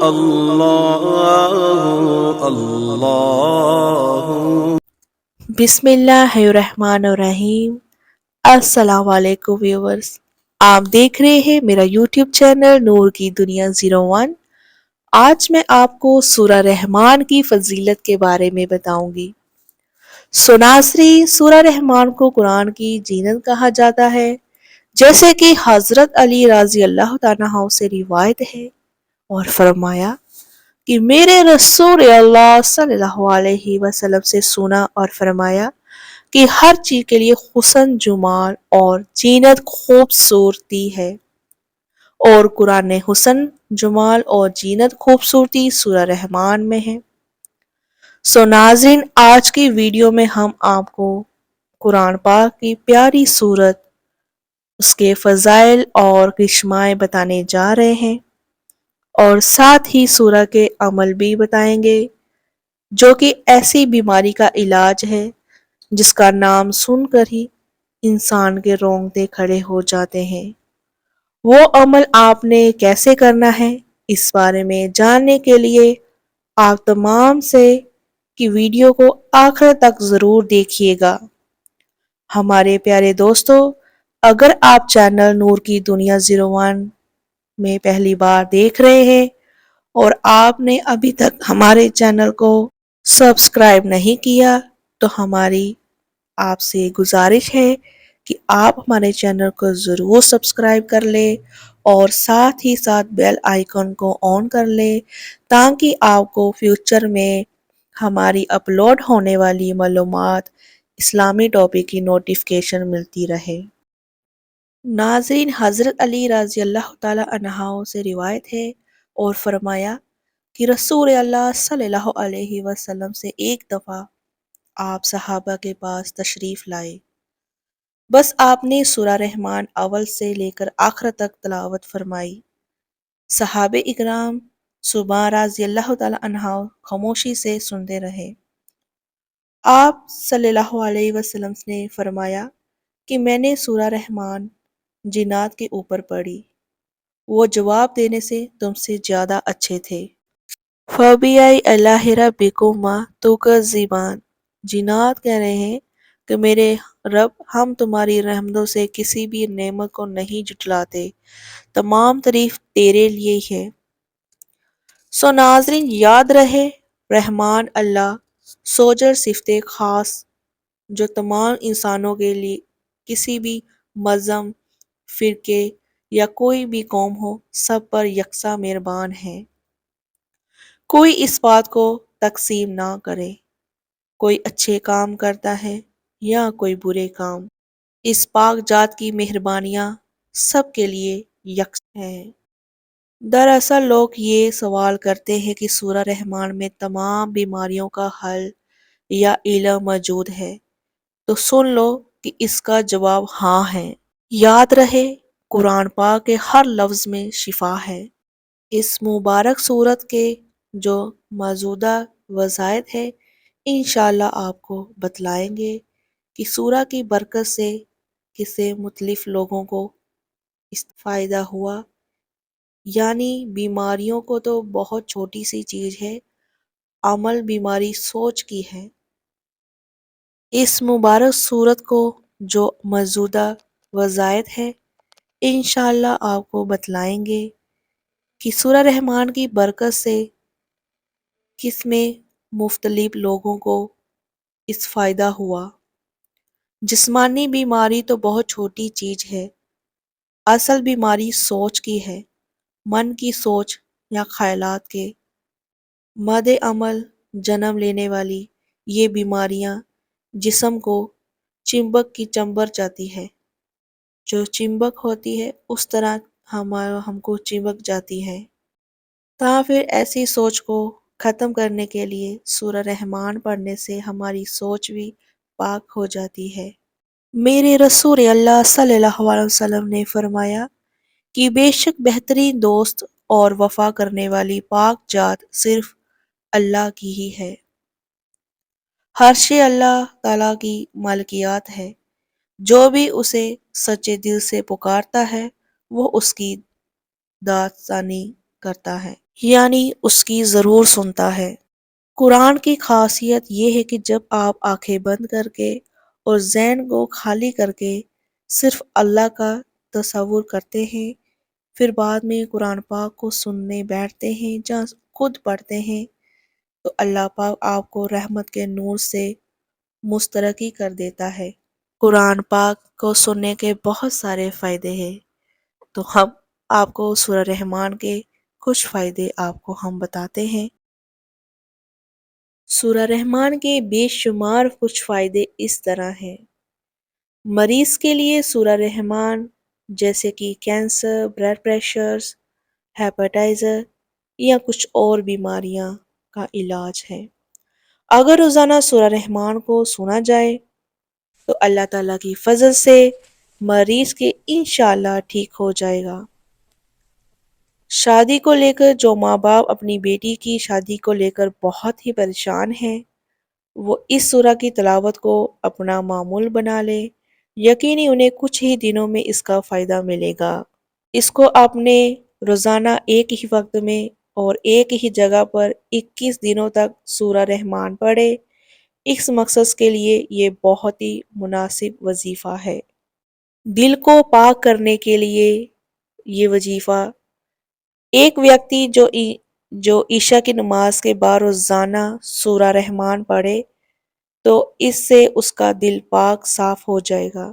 اللہ اللہ۔ بسم اللہ الرحمن الرحیم۔ السلام علیکم ویورز، آپ دیکھ رہے ہیں میرا یوٹیوب چینل نور کی دنیا 01۔ آج میں آپ کو سورہ رحمان کی فضیلت کے بارے میں بتاؤں گی۔ ناظرین، سورہ رحمان کو قرآن کی جینت کہا جاتا ہے، جیسے کہ حضرت علی رضی اللہ عنہ سے روایت ہے اور فرمایا کہ میرے رسول اللہ صلی اللہ علیہ وسلم سے سنا اور فرمایا کہ ہر چیز کے لیے حسن، جمال اور زینت خوبصورتی ہے، اور قرآن نے حسن، جمال اور زینت خوبصورتی سورہ رحمان میں ہے۔ ناظرین، آج کی ویڈیو میں ہم آپ کو قرآن پاک کی پیاری سورت، اس کے فضائل اور کرشمائیں بتانے جا رہے ہیں، اور ساتھ ہی سورہ کے عمل بھی بتائیں گے، جو کہ ایسی بیماری کا علاج ہے جس کا نام سن کر ہی انسان کے رونگٹے کھڑے ہو جاتے ہیں۔ وہ عمل آپ نے کیسے کرنا ہے، اس بارے میں جاننے کے لیے آپ تمام سے کی ویڈیو کو آخر تک ضرور دیکھیے گا۔ ہمارے پیارے دوستو، اگر آپ چینل نور کی دنیا 01 میں پہلی بار دیکھ رہے ہیں اور آپ نے ابھی تک ہمارے چینل کو سبسکرائب نہیں کیا، تو ہماری آپ سے گزارش ہے کہ آپ ہمارے چینل کو ضرور سبسکرائب کر لیں اور ساتھ ہی ساتھ بیل آئیکن کو آن کر لیں، تاکہ آپ کو فیوچر میں ہماری اپلوڈ ہونے والی معلومات، اسلامی ٹاپک کی نوٹیفیکیشن ملتی رہے۔ ناظرین، حضرت علی رضی اللہ تعالی عنہ سے روایت ہے اور فرمایا کہ رسول اللہ صلی اللہ علیہ وسلم سے ایک دفعہ آپ صحابہ کے پاس تشریف لائے۔ بس آپ نے سورہ رحمان اول سے لے کر آخر تک تلاوت فرمائی۔ صحابہ اکرام سبحان رضی اللہ تعالی عنہ خاموشی سے سنتے رہے۔ آپ صلی اللہ علیہ وسلم نے فرمایا کہ میں نے سورہ رحمان جنات کے اوپر پڑھی، وہ جواب دینے سے تم سے زیادہ اچھے تھے۔ فَبِأَيِّ آلَاءِ رَبِّكُمَا تُكَذِّبَانِ، جنات کہہ رہے ہیں کہ میرے رب، ہم تمہاری رحمتوں سے کسی بھی نعمت کو نہیں جھٹلاتے، تمام تعریف تیرے لیے ہی ہے۔ ناظرین، یاد رہے، رحمان اللہ سوجر صفت خاص جو تمام انسانوں کے لیے، کسی بھی مذہب، فرقے یا کوئی بھی قوم ہو، سب پر یکساں مہربان ہے۔ کوئی اس بات کو تقسیم نہ کرے، کوئی اچھے کام کرتا ہے یا کوئی برے کام، اس پاک ذات کی مہربانیاں سب کے لیے یکساں ہیں۔ دراصل لوگ یہ سوال کرتے ہیں کہ سورہ رحمان میں تمام بیماریوں کا حل یا علاج موجود ہے، تو سن لو کہ اس کا جواب ہاں ہے۔ یاد رہے، قرآن پاک کے ہر لفظ میں شفا ہے۔ اس مبارک سورت کے جو موجودہ وضاحت ہے، انشاءاللہ آپ کو بتلائیں گے کہ سورہ کی برکت سے کسے مختلف لوگوں کو فائدہ ہوا۔ یعنی بیماریوں کو تو بہت چھوٹی سی چیز ہے، عمل بیماری سوچ کی ہے۔ اس مبارک سورت کو جو موجودہ وضاحت ہے، انشاءاللہ آپ کو بتلائیں گے کہ سورہ رحمان کی برکت سے کس میں مختلف لوگوں کو اس فائدہ ہوا۔ جسمانی بیماری تو بہت چھوٹی چیز ہے، اصل بیماری سوچ کی ہے، من کی سوچ یا خیالات کے مد عمل جنم لینے والی یہ بیماریاں جسم کو چنبک کی چنبر جاتی ہے، جو چنبک ہوتی ہے اس طرح ہم کو چنبک جاتی ہے۔ تا پھر ایسی سوچ کو ختم کرنے کے لیے سورہ رحمان پڑھنے سے ہماری سوچ بھی پاک ہو جاتی ہے۔ میرے رسول اللہ صلی اللہ علیہ وسلم نے فرمایا کہ بے شک بہترین دوست اور وفا کرنے والی پاک ذات صرف اللہ کی ہی ہے۔ ہر شے اللہ تعالیٰ کی ملکیات ہے، جو بھی اسے سچے دل سے پکارتا ہے وہ اس کی داد ثانی کرتا ہے۔ یعنی اس کی ضرور سنتا ہے۔ قرآن کی خاصیت یہ ہے کہ جب آپ آنکھیں بند کر کے اور ذہن کو خالی کر کے صرف اللہ کا تصور کرتے ہیں، پھر بعد میں قرآن پاک کو سننے بیٹھتے ہیں یا خود پڑھتے ہیں، تو اللہ پاک آپ کو رحمت کے نور سے مسترقی کر دیتا ہے۔ قرآن پاک کو سننے کے بہت سارے فائدے ہیں، تو ہم آپ کو سورہ رحمان کے کچھ فائدے آپ کو ہم بتاتے ہیں۔ سورہ رحمان کے بے شمار کچھ فائدے اس طرح ہیں۔ مریض کے لیے سورہ رحمان جیسے کہ کینسر، بلڈ پریشر، ہیپاٹائٹس یا کچھ اور بیماریاں کا علاج ہے۔ اگر روزانہ سورہ رحمان کو سنا جائے تو اللہ تعالیٰ کی فضل سے مریض کے انشاءاللہ ٹھیک ہو جائے گا۔ شادی کو لے کر جو ماں باپ اپنی بیٹی کی شادی کو لے کر بہت ہی پریشان ہیں، وہ اس سورہ کی تلاوت کو اپنا معمول بنا لے، یقینی انہیں کچھ ہی دنوں میں اس کا فائدہ ملے گا۔ اس کو آپ نے روزانہ ایک ہی وقت میں اور ایک ہی جگہ پر 21 دنوں تک سورہ رحمان پڑھے، اس مقصد کے لیے یہ بہت ہی مناسب وظیفہ ہے۔ دل کو پاک کرنے کے لیے یہ وظیفہ ایک ویکتی جو عشاء کی نماز کے بعد روزانہ سورہ رحمان پڑھے تو اس سے اس کا دل پاک صاف ہو جائے گا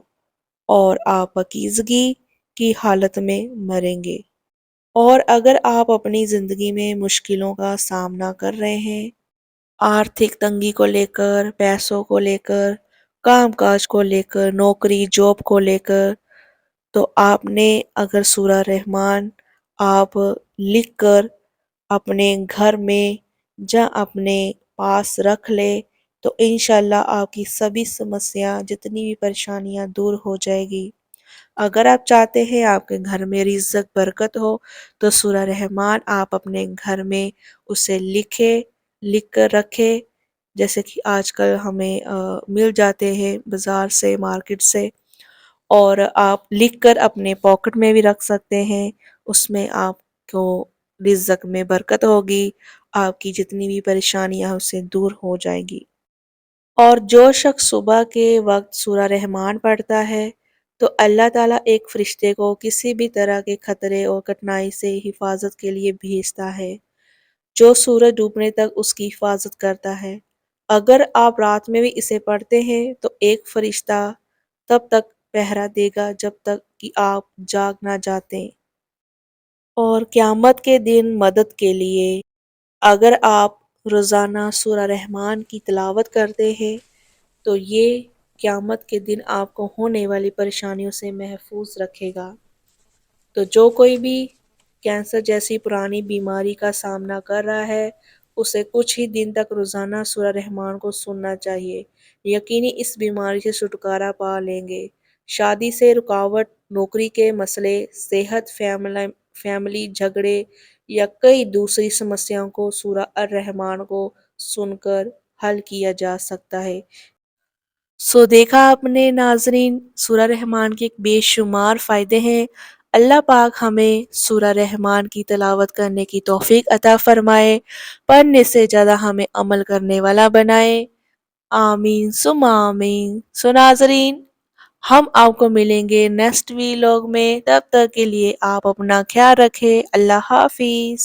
اور آپ پاکیزگی کی حالت میں مریں گے۔ اور اگر آپ اپنی زندگی میں مشکلوں کا سامنا کر رہے ہیں، آرتھک تنگی کو لے کر، پیسوں کو لے کر، کام کاج کو لے کر، نوکری جاب کو لے کر، تو آپ نے اگر سورہ رحمان آپ لکھ کر اپنے گھر میں یا اپنے پاس رکھ لے تو انشاءاللہ آپ کی سبھی سمسیا جتنی بھی پریشانیاں دور ہو جائے گی۔ اگر آپ چاہتے ہیں آپ کے گھر میں رزق برکت ہو تو سورہ رحمان آپ اپنے گھر میں اسے لکھ کر رکھے، جیسے کہ آج کل ہمیں مل جاتے ہیں بازار سے، مارکیٹ سے، اور آپ لکھ کر اپنے پاکٹ میں بھی رکھ سکتے ہیں۔ اس میں آپ کو رزق میں برکت ہوگی، آپ کی جتنی بھی پریشانیاں اس سے دور ہو جائیں گی۔ اور جو شخص صبح کے وقت سورہ رحمان پڑھتا ہے تو اللہ تعالیٰ ایک فرشتے کو کسی بھی طرح کے خطرے اور کٹھنائی سے حفاظت کے لیے بھیجتا ہے، جو سورج ڈوبنے تک اس کی حفاظت کرتا ہے۔ اگر آپ رات میں بھی اسے پڑھتے ہیں تو ایک فرشتہ تب تک پہرا دے گا جب تک کہ آپ جاگ نہ جاتے۔ اور قیامت کے دن مدد کے لیے اگر آپ روزانہ سورہ رحمان کی تلاوت کرتے ہیں تو یہ قیامت کے دن آپ کو ہونے والی پریشانیوں سے محفوظ رکھے گا۔ تو جو کوئی بھی کینسر جیسی پرانی بیماری کا سامنا کر رہا ہے، اسے کچھ ہی دن تک روزانہ سورہ رحمان کو سننا چاہیے، یقینی اس بیماری سے چھٹکارا پا لیں گے۔ شادی سے رکاوٹ، نوکری کے مسئلے، صحت، فیملی جھگڑے یا کئی دوسری سمسیاؤں کو سورہ الرحمان کو سن کر حل کیا جا سکتا ہے۔ سو دیکھا آپ نے ناظرین، سورہ رحمان کے بے شمار فائدے ہیں۔ اللہ پاک ہمیں سورہ رحمان کی تلاوت کرنے کی توفیق عطا فرمائے، پڑھنے سے زیادہ ہمیں عمل کرنے والا بنائے۔ آمین ثم آمین۔ سو ناظرین، ہم آپ کو ملیں گے نیکسٹ ویلاگ میں، تب تک کے لیے آپ اپنا خیال رکھیں۔ اللہ حافظ۔